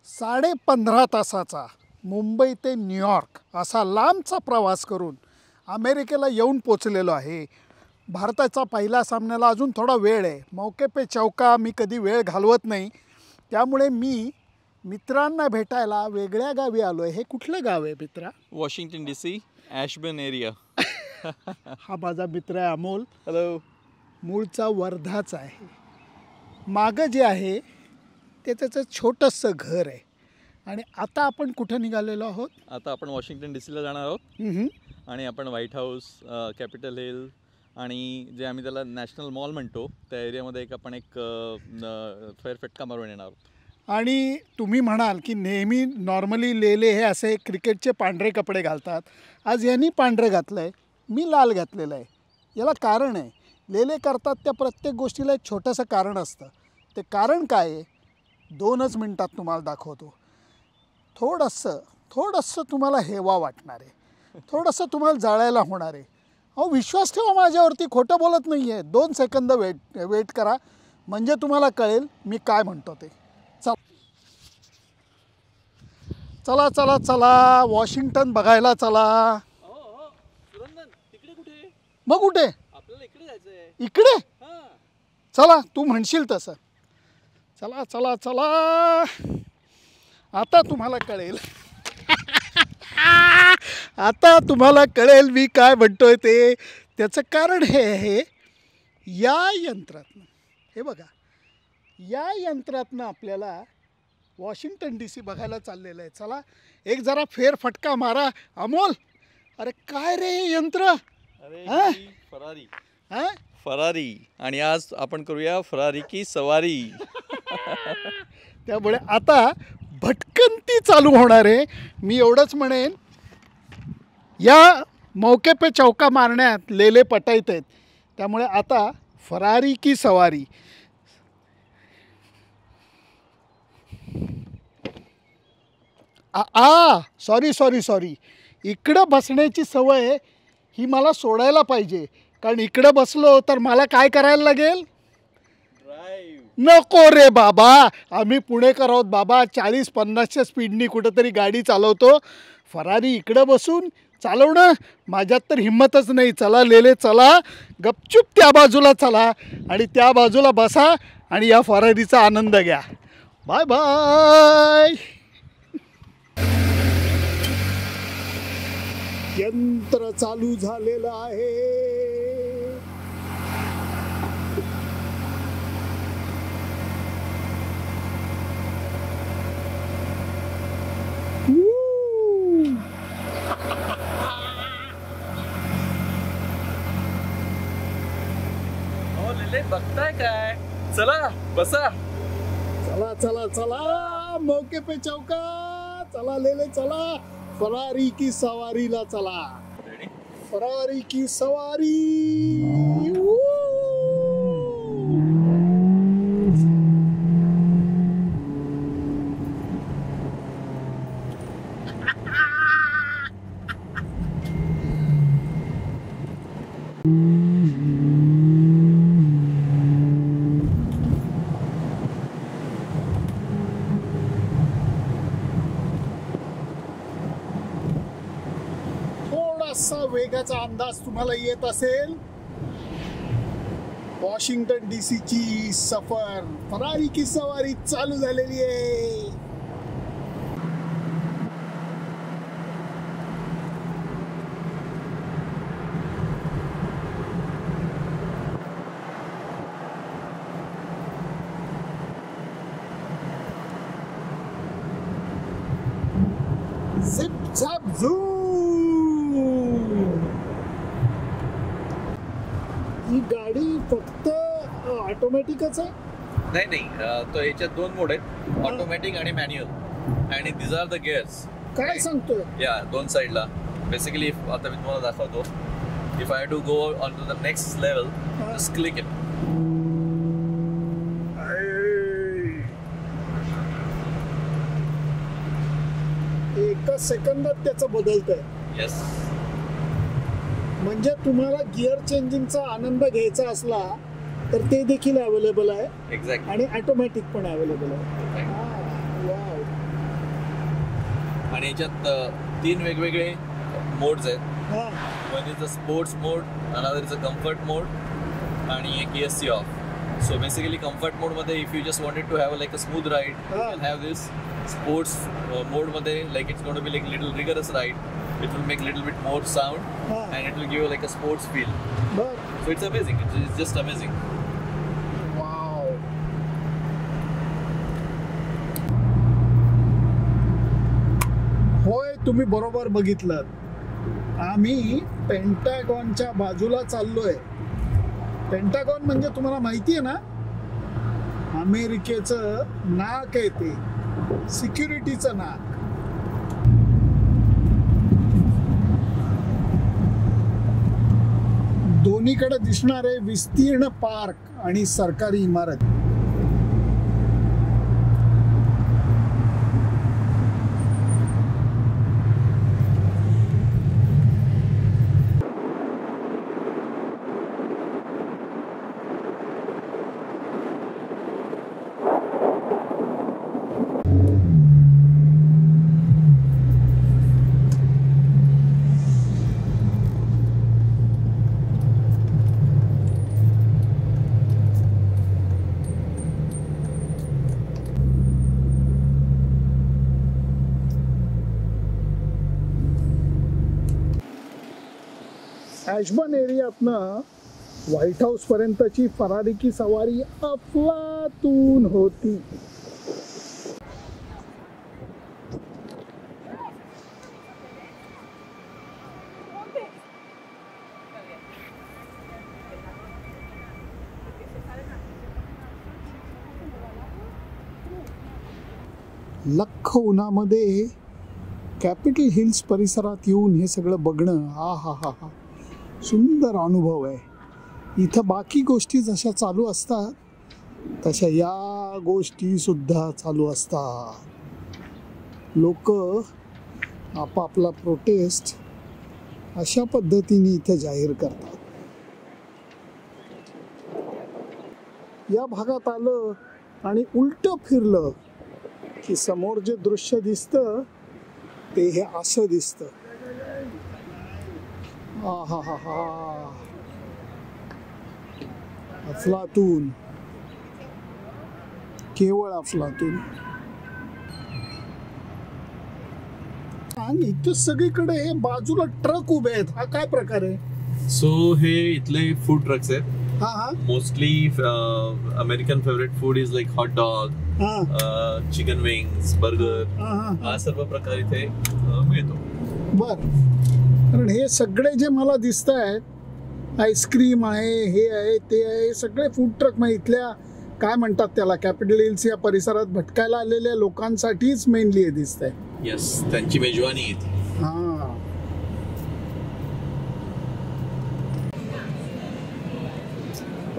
15.5 तासाचा मुंबई ते न्यूयॉर्क असा लांबचा प्रवास करून अमेरिकेला येऊन पोचलेलो आहे. भारताचा पहिला सामन्याला अजून थोडा वेळ आहे. मौके पे चौका मी कधी वेळ घालवत नाही, त्यामुळे मी मित्रांना भेटायला वेगळ्या गावी आलो आहे. हे कुठलं गाव आहे मित्रा? Washington DC, Ashburn area. हा माझा मित्र आहे अमोल. हॅलो. मूळचा वर्धाचा आहे. मागं जे आहे ते त्याचं छोटंसं घर आहे. आणि आता आपण कुठं निघालेलो आहोत? आता आपण वॉशिंग्टन DCला जाणार आहोत. आणि आपण व्हाईट हाऊस, कॅपिटल हिल आणि जे आम्ही त्याला नॅशनल मॉल म्हणतो त्या एरियामध्ये आपण एक फेरफटका मारून येणार आहोत. आणि तुम्ही म्हणाल की नेहमी नॉर्मली लेले हे असे क्रिकेटचे पांढरे कपडे घालतात. आज यांनी पांढरे घातलं आहे, मी लाल घातलेलं आहे. याला कारण आहे. लेले करतात त्या प्रत्येक गोष्टीला एक छोटंसं कारण असतं. ते कारण काय आहे 2च मिनटात तुम्हाला दाखवतो. थोडंसं तुम्हाला हेवा वाटणार आहे, थोडंसं तुम्हाला जाळायला होणार आहे. अहो विश्वास ठेवा माझ्यावरती, खोटं बोलत नाही आहे. 2 सेकंद वेट करा, म्हणजे तुम्हाला कळेल मी काय म्हणतो ते. चला चला चला, वॉशिंग्टन बघायला चला. मग कुठे? आपल्याला इकडे जायचंय. इकडे? चला, तू म्हणशील तसं. चला चला चला, आता तुम्हाला कळेल. आता तुम्हाला कळेल मी काय म्हणतोय ते. त्याचं कारण हे आहे, या यंत्रातनं, हे बघा, या यंत्रातनं आपल्याला वॉशिंग्टन DC बघायला चाललेलं आहे. चला एक जरा फेरफटका मारा. अमोल, अरे काय रे हे यंत्र? फरारी. हां, फरारी. आणि आज आपण करूया फरारी की सवारी. त्यामुळे आता भटकंती चालू होणार आहे. मी एवढंच म्हणेन, या मौके पे चौका मारण्यात लेले पटायत आहेत. त्यामुळे आता फरारी की सवारी. सॉरी, इकडं बसण्याची सवय ही मला सोडायला पाहिजे. कारण इकडं बसलो तर मला काय करायला लागेल? नको रे बाबा, आम्ही पुणेकर आहोत बाबा. 40-50च्या स्पीडनी कुठंतरी गाडी चालवतो. फरारी इकडं बसून चालवणं माझ्यात तर हिंमतच नाही. चला लेले चला, गपचूप त्या बाजूला चला आणि त्या बाजूला बसा आणि या फरारीचा आनंद घ्या. Bye bye. यंत्र चालू झालेलं आहे. बघताय काय? चला बसा. चला चला चला, मौके पे चौका. चला लेले चला, फरारी की सवारीला चला. फरारी की सवारी. वेगाचा अंदाज तुम्हाला येत असेल. वॉशिंग्टन DC ची सफर, फरारी की सवारी चालू झालेली आहे. झिप झप झूम. ही गाडी फक्त ऑटोमॅटिकच आहे? नाही, तो याच्यात 2 मोड आहेत, ऑटोमॅटिक आणि मॅन्युअल. आणि दिस आर द गिअर्स. काय सांगतोय? या 2 साईडला. बेसिकली आता मी तुम्हाला दाखवतो. If I to go on to the next level, just click it. एका सेकंदात त्याचं बदलतंय. येस. म्हणजे तुम्हाला गिअर चेंजिंगचा आनंद घ्यायचा असला तर ते देखील अवेलेबल आहे. एक्झॅक्ट. आणि ऑटोमॅटिक पण अवेलेबल आहे. आणि याच्यात 3 वेगवेगळे मोड्स आहेत. One is a sports mode, another is a comfort mode आणि एक AC off. So basically comfort मोडमध्ये if you just wanted to have like a smooth ride you can have this. Sports मोडमध्ये like it's going to be like little rigorous ride. It will make a little bit more sound and it will give you like a sports feel. So it's amazing. It's just amazing. Wow. होय, तुम्ही बरोबर बघितलं. आम्ही पेंटागॉनच्या बाजूला चाललोय. Pentagon म्हणजे तुम्हाला माहिती आहे ना, अमेरिकेचं नाक आहे ते, सिक्युरिटीचं नाक. दोन्हीकडे दिसणारे विस्तीर्ण पार्क आणि सरकारी इमारत. ॲशबर्न एरियातनं व्हाईट हाऊस पर्यंतची फरारी सवारी अफलातून होती. लख उन्हामध्ये कॅपिटल हिल्स परिसरात येऊन हे सगळं बघणं हा हा हा हा सुंदर अनुभव आहे. इथं बाकी गोष्टी जशा चालू असतात तशा या गोष्टी सुद्धा चालू असतात. लोक आपापला प्रोटेस्ट अशा पद्धतीने इथं जाहीर करतात. या भागात आलं आणि उलट फिरलं की समोर जे दृश्य दिसतं ते हे असं दिसतं. हा हा हा अफलातून, केवळ अफलातून. आणि इथं सगळीकडे हे बाजूला ट्रक उभे आहेत. हा काय प्रकार आहे? सो हे इथले फूड ट्रक्स आहेत. हा हा mostly American favourite food is like hot dog, chicken wings, burger, हा सर्व प्रकार इथे मिळतो. बर, कारण हे सगळे जे मला दिसत आहेत, आईस्क्रीम आहे, हे आहे, ते आहे, सगळे फूड ट्रक मग इथल्या काय म्हणतात त्याला, कॅपिटल हिल्स या परिसरात भटकायला आलेल्या लोकांसाठीच मेनली हे दिसत आहे. येस, त्यांची मेजवानी येते. हा,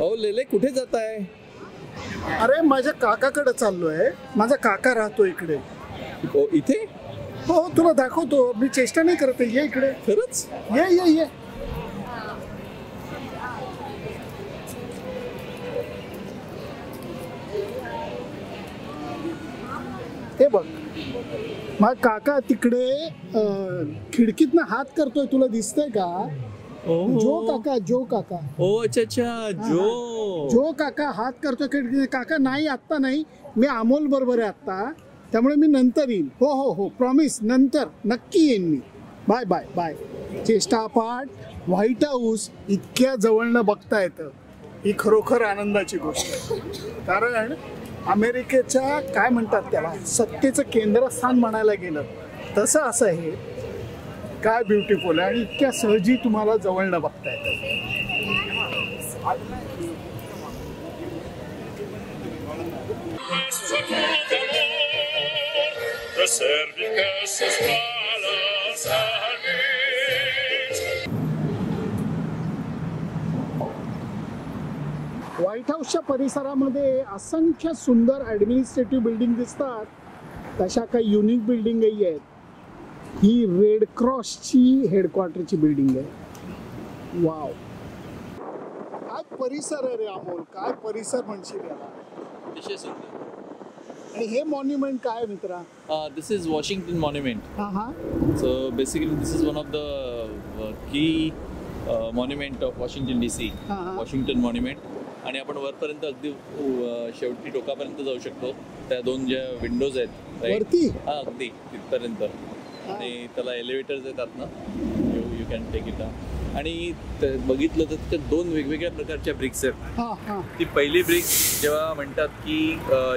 ओ लेले, कुठे जात आहे? अरे माझ्या काकाकडे चाललोय. माझा काका राहतो इकडे. ओ, इथे? हो, तुला दाखवतो. मी चेष्टा नाही करते. ये इकडे. खरंच? ये ये ये. हे बघ, माझा काका तिकडे खिडकीतनं हात करतोय. तुला दिसतंय का? जो काका, जो काका. ओ अच्छा अच्छा, जो काका हात करतोय खिडकी. काका नाही, आत्ता नाही, मी अमोल बरोबर आहे आत्ता, त्यामुळे मी नंतर येईन. हो हो हो, प्रॉमिस, नंतर नक्की येईन मी. Bye bye bye. चेष्टा अपार्ट, व्हाईट हाऊस इतक्या जवळनं बघता येतं, ही खरोखर आनंदाची गोष्ट आहे. कारण अमेरिकेच्या काय म्हणतात त्याला, सत्तेचं केंद्रस्थान म्हणायला गेलं तसं असं हे काय ब्युटिफुल आहे. आणि इतक्या सहजी तुम्हाला जवळनं बघता येतं. व्हाईट हाऊसच्या परिसरामध्ये असंख्य सुंदर ॲडमिनिस्ट्रेटिव्ह बिल्डिंग दिसतात. तशा काही युनिक बिल्डिंगही आहेत. ही रेड क्रॉसची हेडक्वार्टरची बिल्डिंग आहे. वाव, काय परिसर आहे रे अमोल, काय परिसर म्हणशील याला. आणि हे मॉन्युमेंट काय आहे मित्रा? This is Washington Monument. हा हा. So basically, this is one of the key monument of Washington DC. हा. Washington Monument. आणि आपण वरपर्यंत अगदी शेवटी टोकापर्यंत जाऊ शकतो. त्या 2 ज्या विंडोज आहेत right? वरती? हा अगदी तिथपर्यंत. आणि त्याला एलिव्हेटर्स येतात ना, यू कॅन टेक इट. आणि बघितलं तर तिथे 2 वेगवेगळ्या प्रकारच्या ब्रिक्स आहेत. हा हा. ती पहिली ब्रिक जेव्हा म्हणतात की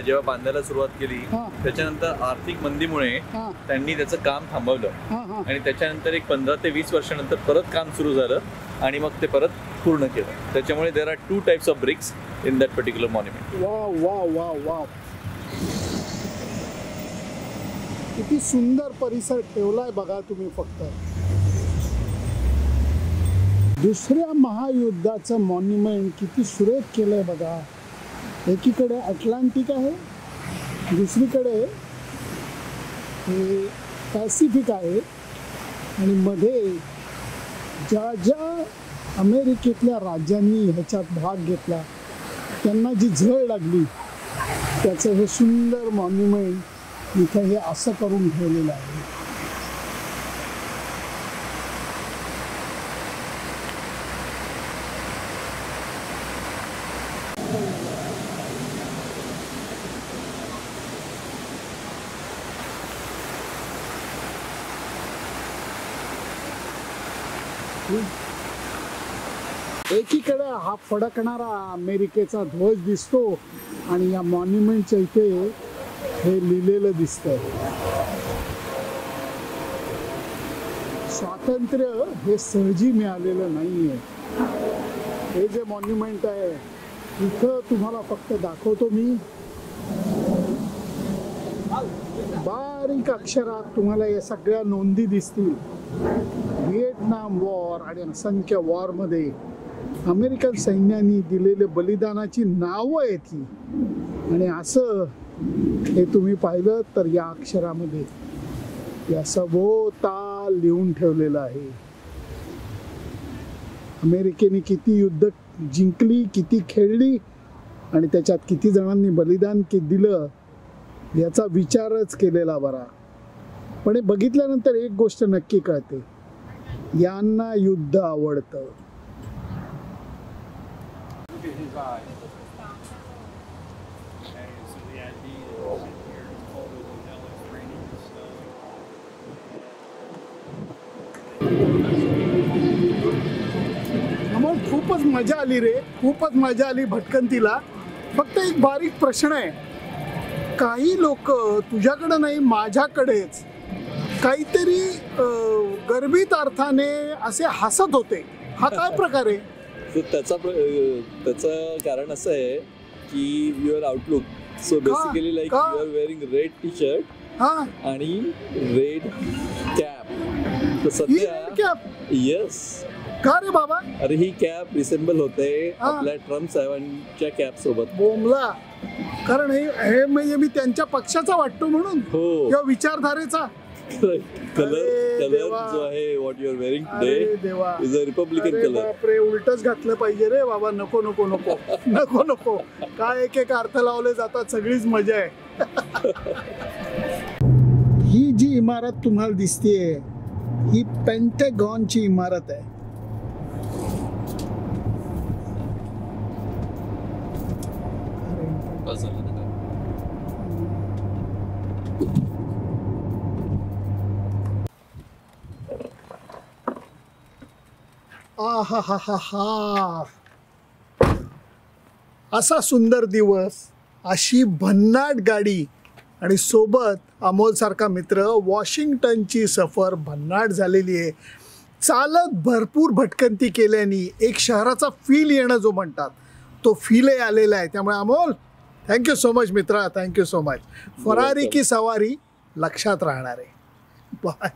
जेव्हा बांधायला सुरुवात केली हा. त्याच्यानंतर आर्थिक मंदीमुळे हा. त्यांनी त्याचं काम थांबवलं हा हा. आणि त्याच्यानंतर एक 15 ते 20 वर्षानंतर परत काम सुरू झालं आणि मग ते परत पूर्ण केलं. त्याच्यामुळे there are 2 types of BRICS in that particular monument. Wow wow wow wow, किती सुंदर परिसर ठेवलाय बघा तुम्ही. फक्त दुसऱ्या महायुद्धाचं मॉन्युमेंट किती सुरेख केलंय बघा. एकीकडे अटलांटिक आहे, दुसरीकडे हे पॅसिफिक आहे आणि मध्ये ज्या ज्या अमेरिकेतल्या राज्यांनी ह्याच्यात भाग घेतला त्यांना जी झळ लागली त्याचं हे सुंदर मॉन्युमेंट इथं हे असं करून ठेवलेलं आहे. एकीकडे हा फडकणारा अमेरिकेचा ध्वज दिसतो आणि या मॉन्युमेंटच्या इथे हे लिहिलेलं दिसतंय. स्वातंत्र्य हे सहजी मिळालेलं नाहीये. हे जे मॉन्युमेंट आहे इथं तुम्हाला फक्त दाखवतो मी. बारीक अक्षरात तुम्हाला या सगळ्या नोंदी दिसतील. व्हिएटनाम वॉर आणि असंख्य वॉरमध्ये अमेरिकन सैन्याने दिलेले बलिदानाची नावं आहेत ही. आणि असं हे तुम्ही पाहिलं तर या अक्षरामध्ये या सभोवताल लिहून ठेवलेलं आहे. अमेरिकेने किती युद्ध जिंकली, किती खेळली आणि त्याच्यात किती जणांनी बलिदान दिलं याचा विचारच केलेला बरा. पण हे बघितल्यानंतर एक गोष्ट नक्की कळते, यांना युद्ध आवडतं. मग खूपच मजा आली रे, खूपच मजा आली भटकंतीला. फक्त एक बारीक प्रश्न आहे, काही लोक तुझ्याकडे नाही माझ्याकडेच काहीतरी गर्भित अर्थाने असे हसत होते. हा काय प्रकार आहे? त्याचं कारण असं आहे की your outlook. So basically like you are wearing red T shirt आणि रेड कॅप. तर सध्या येस. का रे बाबा? अरे ही कॅप रिसेंबल होते आपल्या ट्रम्प साहेबांच्या कॅप सोबत. बोमला. कारण हे म्हणजे मी त्यांच्या पक्षाचा वाटतो म्हणून, किंवा विचारधारेचा. कलर जो आहे what you are wearing today is a Republican colour. बापरे, उलटच घातलं पाहिजे रे बाबा. नको नको नको नको नको. काय एक एक अर्थ लावले जातात, सगळीच मजा आहे. ही जी इमारत तुम्हाला दिसतेय ही पेंटागॉनची इमारत आहे. आहा, असा सुंदर दिवस, अशी भन्नाट गाडी आणि सोबत अमोल सारखा मित्र. वॉशिंग्टनची सफर भन्नाट झालेली आहे. चालत भरपूर भटकंती केल्याने एक शहराचा फील येणं जो म्हणतात तो फीलही आलेला आहे. त्यामुळे अमोल, थँक्यू सो मच मित्रा, थँक्यू सो मच. फरारी की सवारी लक्षात राहणार आहे. बाय.